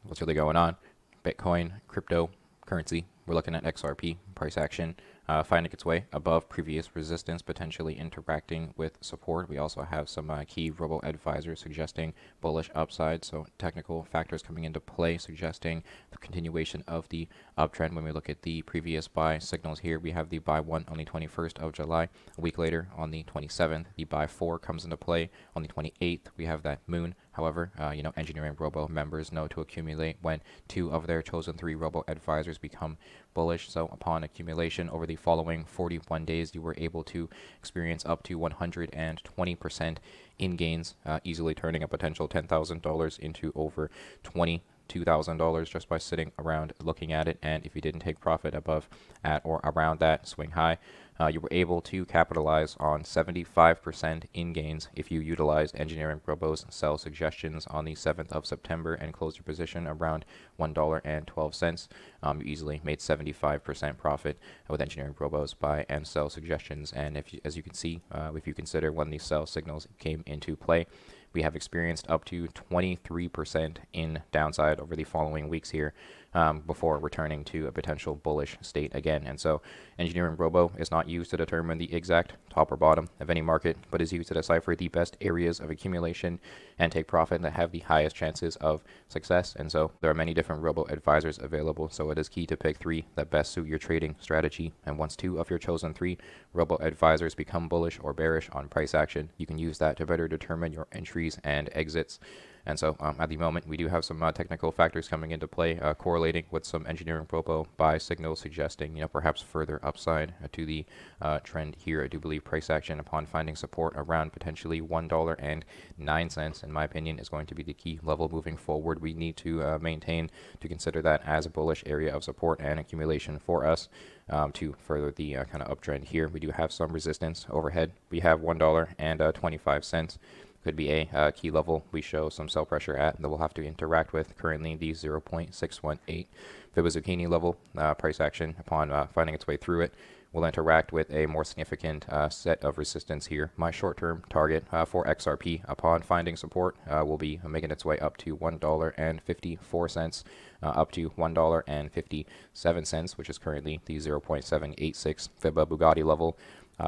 what's really going on. Bitcoin, cryptocurrency, we're looking at XRP, price action, finding its way above previous resistance, potentially interacting with support. We also have some key robo advisors suggesting bullish upside, so technical factors coming into play suggesting the continuation of the uptrend. When we look at the previous buy signals here, we have the buy 1 on the 21st of July. A week later, on the 27th, the buy 4 comes into play. On the 28th, we have that moon. However, EngineeringRobo members know to accumulate when 2 of their chosen 3 robo advisors become bullish. So upon accumulation over the following 41 days, you were able to experience up to 120% in gains, easily turning a potential $10,000 into over $22,000 just by sitting around looking at it. And if you didn't take profit above, at, or around that swing high, you were able to capitalize on 75% in gains if you utilized EngineeringRobo's sell suggestions on the 7th of September and closed your position around $1.12. You easily made 75% profit with EngineeringRobo's buy and sell suggestions. And as you can see, if you consider when these sell signals came into play, we have experienced up to 23% in downside over the following weeks here, before returning to a potential bullish state again. And so EngineeringRobo is not used to determine the exact top or bottom of any market, but is used to decipher the best areas of accumulation and take profit that have the highest chances of success. And so there are many different robo advisors available, so it is key to pick 3 that best suit your trading strategy. And once 2 of your chosen 3 robo advisors become bullish or bearish on price action, you can use that to better determine your entries and exits. And so at the moment, we do have some technical factors coming into play, correlating with some EngineeringRobo buy signals suggesting, perhaps further upside to the trend here. I do believe price action upon finding support around potentially $1.09, in my opinion, is going to be the key level moving forward. We need to maintain to consider that as a bullish area of support and accumulation for us. To further the kind of uptrend here, we do have some resistance overhead. We have $1.25. Could be a key level we show some sell pressure at that we'll have to interact with. Currently, the 0.618 Fibonacci level. Price action upon finding its way through it will interact with a more significant set of resistance here. My short-term target for XRP upon finding support will be making its way up to $1.54, up to $1.57, which is currently the 0.786 Fibonacci Bugatti level.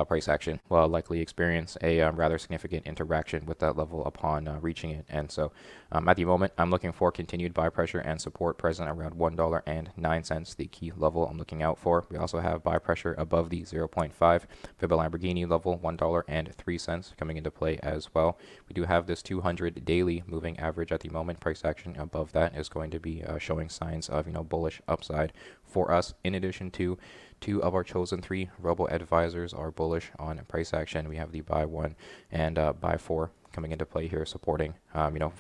Price action will likely experience a rather significant interaction with that level upon reaching it. And so at the moment, I'm looking for continued buy pressure and support present around $1.09, the key level I'm looking out for. We also have buy pressure above the 0.5 Fibonacci Lamborghini level, $1.03 coming into play as well. We do have this 200 daily moving average at the moment. Price action above that is going to be showing signs of bullish upside for us. In addition to 2 of our chosen 3 robo advisors are bullish on price action. We have the buy 1 and buy 4 coming into play here, supporting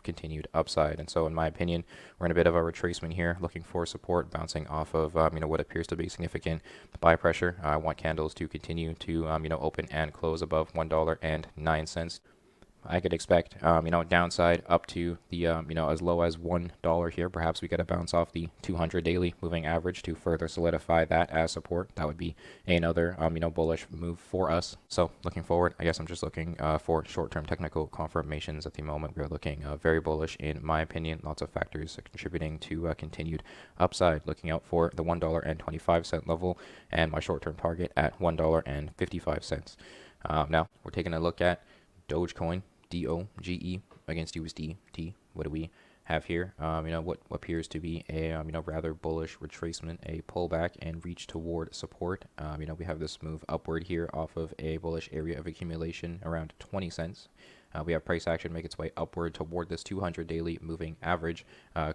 continued upside. And so in my opinion, we're in a bit of a retracement here, looking for support, bouncing off of what appears to be significant buy pressure. I want candles to continue to open and close above $1.09. I could expect, downside up to the, as low as $1 here. Perhaps we get a bounce off the 200 daily moving average to further solidify that as support. That would be another, bullish move for us. So looking forward, I guess I'm just looking for short-term technical confirmations at the moment. We're looking very bullish in my opinion. Lots of factors contributing to continued upside. Looking out for the $1.25 level and my short-term target at $1.55. Now we're taking a look at Dogecoin, DOGE against USDT. What do we have here? What appears to be a rather bullish retracement, a pullback and reach toward support. We have this move upward here off of a bullish area of accumulation around 20 cents. We have price action make its way upward toward this 200 daily moving average,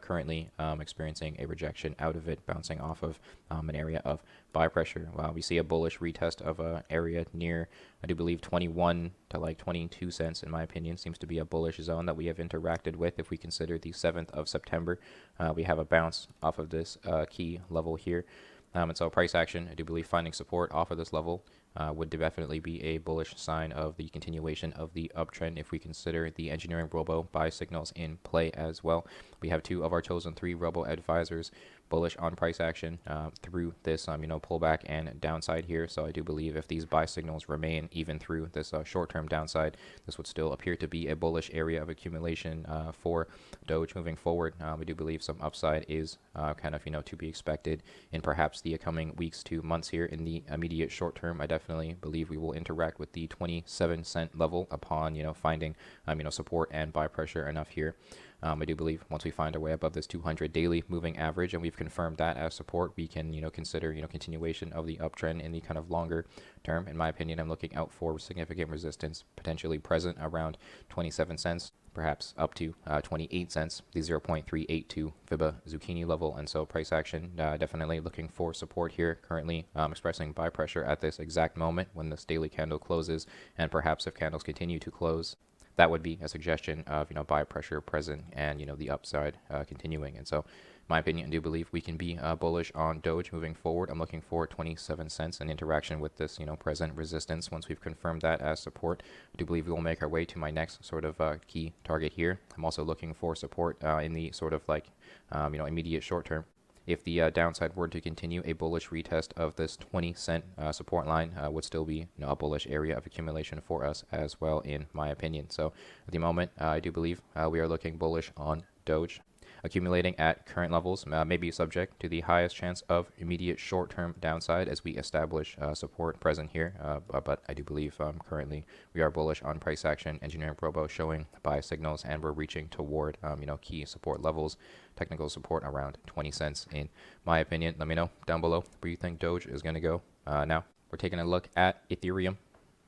currently experiencing a rejection out of it, bouncing off of an area of buy pressure. We see a bullish retest of an area near, I do believe, 21 to like 22 cents, in my opinion. Seems to be a bullish zone that we have interacted with. If we consider the 7th of September, we have a bounce off of this key level here. And so price action, I do believe finding support off of this level would definitely be a bullish sign of the continuation of the uptrend if we consider the EngineeringRobo buy signals in play as well. We have 2 of our chosen 3 robo advisors bullish on price action through this pullback and downside here. So I do believe if these buy signals remain even through this short-term downside, this would still appear to be a bullish area of accumulation for Doge moving forward. We do believe some upside is kind of to be expected in perhaps the coming weeks to months here. In the immediate short term, I definitely believe we will interact with the 27-cent level upon finding support and buy pressure enough here. I do believe once we find our way above this 200 daily moving average and we've confirmed that as support, we can consider continuation of the uptrend in the kind of longer term. In my opinion, I'm looking out for significant resistance potentially present around 27 cents, perhaps up to 28 cents, the 0.382 Fibba zucchini level. And so price action, definitely looking for support here. Currently expressing buy pressure at this exact moment when this daily candle closes, and perhaps if candles continue to close, that would be a suggestion of buy pressure present and the upside continuing. And so in my opinion, I do believe we can be bullish on Doge moving forward. I'm looking for 27 cents in interaction with this present resistance. Once we've confirmed that as support, I do believe we will make our way to my next sort of key target here. I'm also looking for support in the sort of like immediate short term. If the downside were to continue, a bullish retest of this 20-cent support line would still be a bullish area of accumulation for us as well, in my opinion. So at the moment, I do believe we are looking bullish on Doge. Accumulating at current levels may be subject to the highest chance of immediate short-term downside as we establish support present here. But I do believe currently we are bullish on price action. EngineeringRobo showing buy signals, and we're reaching toward key support levels. Technical support around 20 cents in my opinion. Let me know down below where you think Doge is going to go. Now we're taking a look at Ethereum.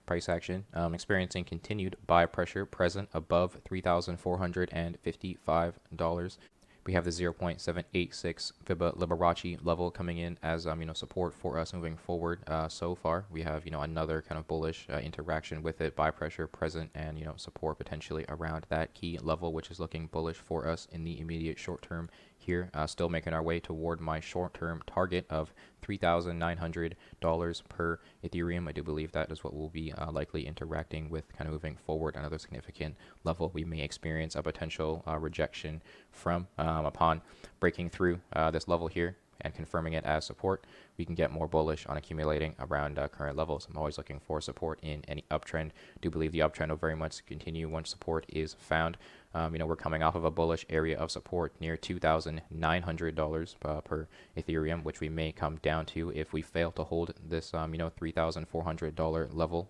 Price action experiencing continued buy pressure present above $3,455. We have the 0.786 Fibba Liberace level coming in as support for us moving forward. So far, we have another kind of bullish interaction with it, buy pressure present, and support potentially around that key level, which is looking bullish for us in the immediate short term here. Still making our way toward my short term target of $3,900 per Ethereum. I do believe that is what we'll be likely interacting with kind of moving forward. Another significant level we may experience a potential rejection from upon breaking through this level here and confirming it as support. We can get more bullish on accumulating around current levels. I'm always looking for support in any uptrend. Do believe the uptrend will very much continue once support is found. We're coming off of a bullish area of support near $2,900 per Ethereum, which we may come down to if we fail to hold this, $3,400 level.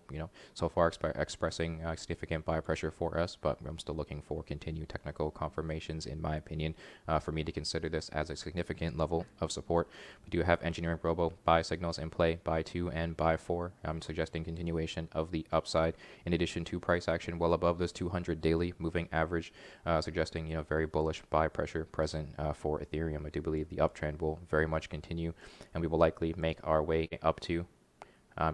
So far expressing significant buy pressure for us, but I'm still looking for continued technical confirmations, in my opinion, for me to consider this as a significant level of support. We do have EngineeringRobo buy signals in play, buy 2 and buy 4. I'm suggesting continuation of the upside in addition to price action well above this 200 daily moving average, suggesting very bullish buy pressure present for Ethereum. I do believe the uptrend will very much continue, and we will likely make our way up to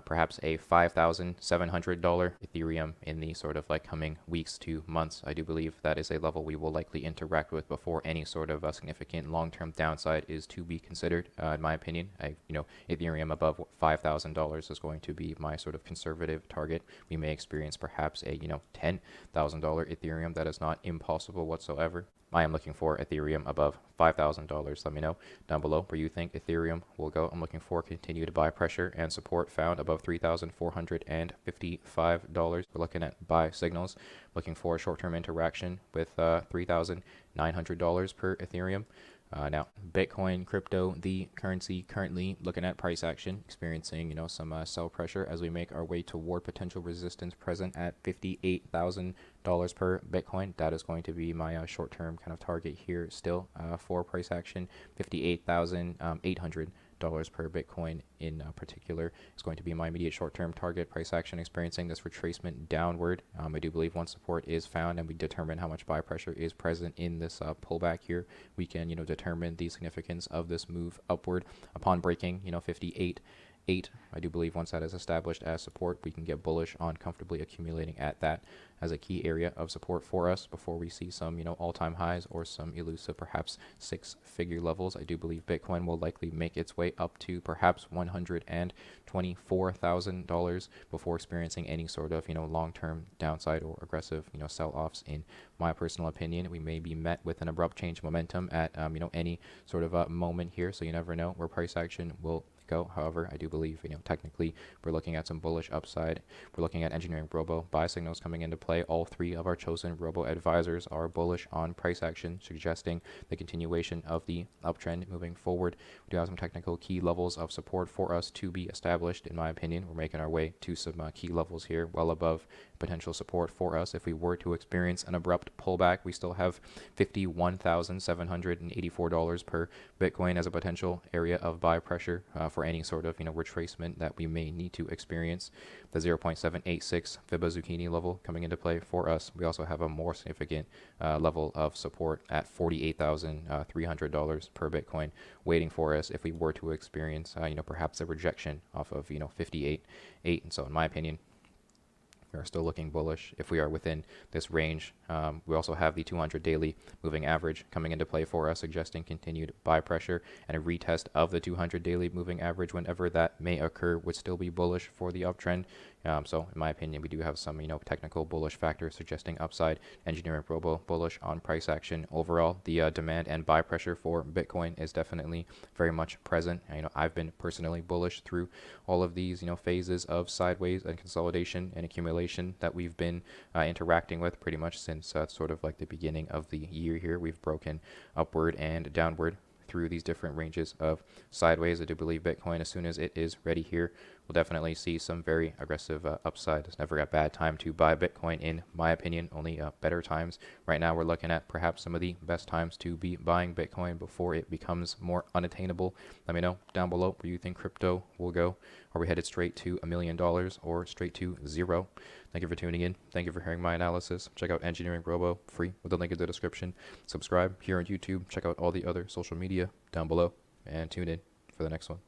perhaps a $5,700 Ethereum in the sort of like coming weeks to months. I do believe that is a level we will likely interact with before any sort of significant long-term downside is to be considered. In my opinion, Ethereum above $5,000 is going to be my sort of conservative target. We may experience perhaps a $10,000 Ethereum. That is not impossible whatsoever. I am looking for Ethereum above $5,000. Let me know down below where you think Ethereum will go. I'm looking for continued buy pressure and support found above $3,455. We're looking at buy signals, looking for a short-term interaction with $3,900 per Ethereum. Now, Bitcoin, crypto, the currency currently looking at price action, experiencing some sell pressure as we make our way toward potential resistance present at $58,000 per Bitcoin. That is going to be my short-term kind of target here still for price action. $58,800 per Bitcoin in particular is going to be my immediate short-term target. Price action experiencing this retracement downward. I do believe once support is found and we determine how much buy pressure is present in this pullback here, we can determine the significance of this move upward upon breaking 58 8. I do believe once that is established as support, we can get bullish on comfortably accumulating at that as a key area of support for us before we see some, all-time highs or some elusive, perhaps six-figure levels. I do believe Bitcoin will likely make its way up to perhaps $124,000 before experiencing any sort of, long-term downside or aggressive, sell-offs. In my personal opinion, we may be met with an abrupt change momentum at, any sort of moment here. So you never know where price action will go. However, I do believe, technically we're looking at some bullish upside. We're looking at EngineeringRobo buy signals coming into play. All three of our chosen robo advisors are bullish on price action, suggesting the continuation of the uptrend moving forward. We do have some technical key levels of support for us to be established. In my opinion, we're making our way to some key levels here, well above potential support for us. If we were to experience an abrupt pullback, we still have $51,784 per Bitcoin as a potential area of buy pressure for any sort of retracement that we may need to experience. The 0.786 Fibba Zucchini level coming into play for us. We also have a more significant level of support at $48,300 per Bitcoin waiting for us if we were to experience perhaps a rejection off of 58.8. And so in my opinion, we are still looking bullish if we are within this range. We also have the 200 daily moving average coming into play for us, suggesting continued buy pressure, and a retest of the 200 daily moving average whenever that may occur would still be bullish for the uptrend. So in my opinion, we do have some technical bullish factors suggesting upside. EngineeringRobo bullish on price action. Overall, the demand and buy pressure for Bitcoin is definitely very much present. I've been personally bullish through all of these phases of sideways and consolidation and accumulation that we've been interacting with pretty much since sort of like the beginning of the year here. We've broken upward and downward through these different ranges of sideways. I do believe Bitcoin, as soon as it is ready here, we'll definitely see some very aggressive upside. It's never a bad time to buy Bitcoin, in my opinion, only better times. Right now, we're looking at perhaps some of the best times to be buying Bitcoin before it becomes more unattainable. Let me know down below where you think crypto will go. Are we headed straight to $1 million or straight to zero? Thank you for tuning in. Thank you for hearing my analysis. Check out EngineeringRobo free with the link in the description. Subscribe here on YouTube. Check out all the other social media down below and tune in for the next one.